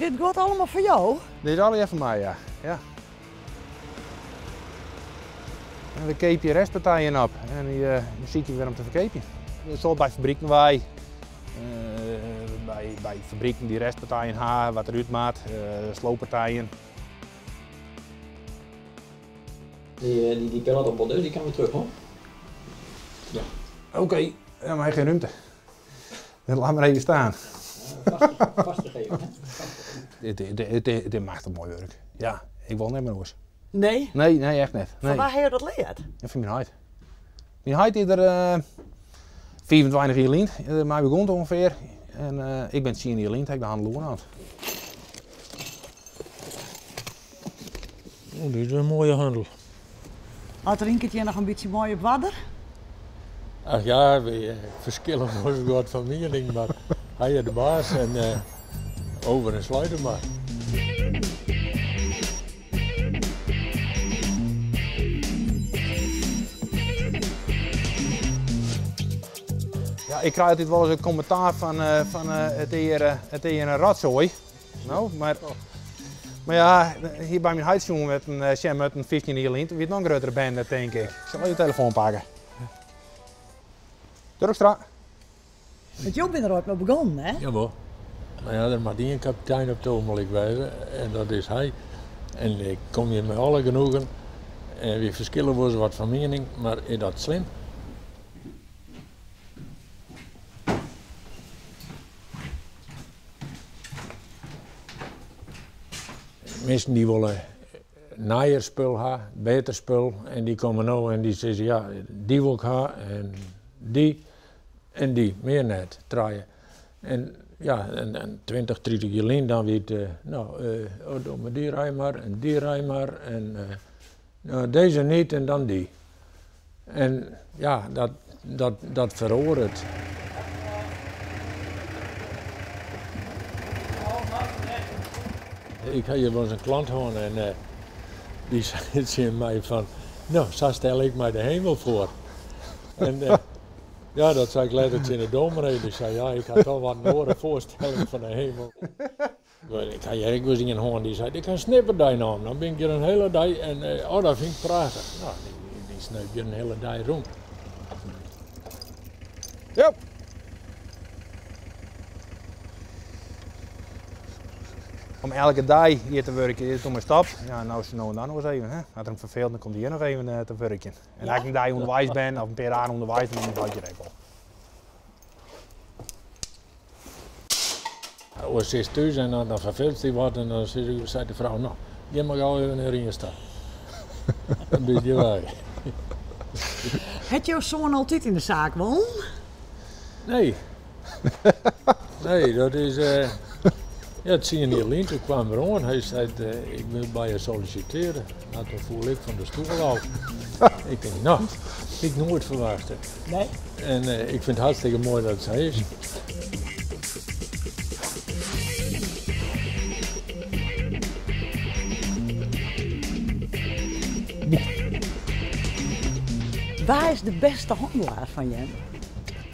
dit gaat allemaal voor jou? Dit is allemaal van mij, ja. En we keep je restpartijen op en die zie je weer om te verkepen. Zoals bij fabrieken bij fabrieken die restpartijen hebben, wat eruit maakt, slooppartijen. Die pellet op Bordeaux, die kan weer terug, hoor. Ja. Oké, dan heb je geen ruimte. Dan laat maar even staan. Vastgegeven, hè? Dit maakt een mooi werk. Ja, ik wil niet meer los. Nee? Nee, echt niet. Nee. Van waar heb je dat leerd? Ja, van mijn huid. Mijn huid is er 24 jaar lint, mij begon ongeveer. En ik ben 10 jaar lint, heb ik de handel aan. Oh, dit is een mooie handel. Had er een keertje nog een beetje mooi op wadder? Ach ja, we verschillen ons wat van mening, maar hij is de baas en over en sluiten maar. Ja, ik krijg altijd wel eens een commentaar van het is een rotzooi. Nou, maar ja, hier bij mijn huisjongen met een Sam met een 15 jaar lint, wie nog een grotere band, denk ik. Ik zal je telefoon pakken. Turkstra. Want jou bent er ooit mee begonnen, hè? Jawel. Maar ja, er moet één kapitein op het ogenblik wezen en dat is hij. En ik kom hier met alle genoegen en we verschillen wel eens wat van mening, maar is dat slim? Mensen die willen naaier spul hebben, beter spul, en die komen nou en die zeggen ja, die wil ik hebben en die, meer net, draaien. En ja, en 20, 30 jaar geleden dan weet doe maar die rij maar en die rij maar en nou, deze niet en dan die. En ja, dat veroordeelt. Ik had hier wel eens een klant gehad en die zei tegen mij van, nou, zo stel ik mij de hemel voor. En ja, dat zei ik letterlijk in de dominee. Die zei, ja, ik had wel wat een andere voorstelling van de hemel. Ik had Erik wel zien horen, die zei, ik kan snippen die naam. Dan ben ik hier een hele dag en dat vind ik prachtig. Nou, die snip je een hele dag rond. Ja. Om elke dag hier te werken is het om een stap. Ja, nou is het nou en dan nog eens even. Hè. Als er hem verveelt, dan komt hij hier nog even te werken. En als ik een dag onderwijs ben, of een paar dagen onderwijs, dan moet je het wel. Als ze thuis en dan verveelt hij wat en dan zei de vrouw, nou, je mag al even erin staan. Dan ben je weg. Had jouw zoon altijd in de zaak woon? Nee. Nee, dat is... Ja, het zie je niet alleen, toen kwam er aan. Hij zei, ik wil bij je solliciteren. Nou, toen voel ik van de stoel af. Ik denk, nou, ik nooit verwacht. Nee. En ik vind het hartstikke mooi dat zij is. Waar is de beste handelaar van je?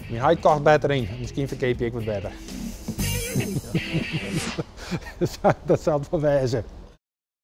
Mijn huid kocht beter in, misschien verkeep ik wat beter. Dat zal het wel wijzen.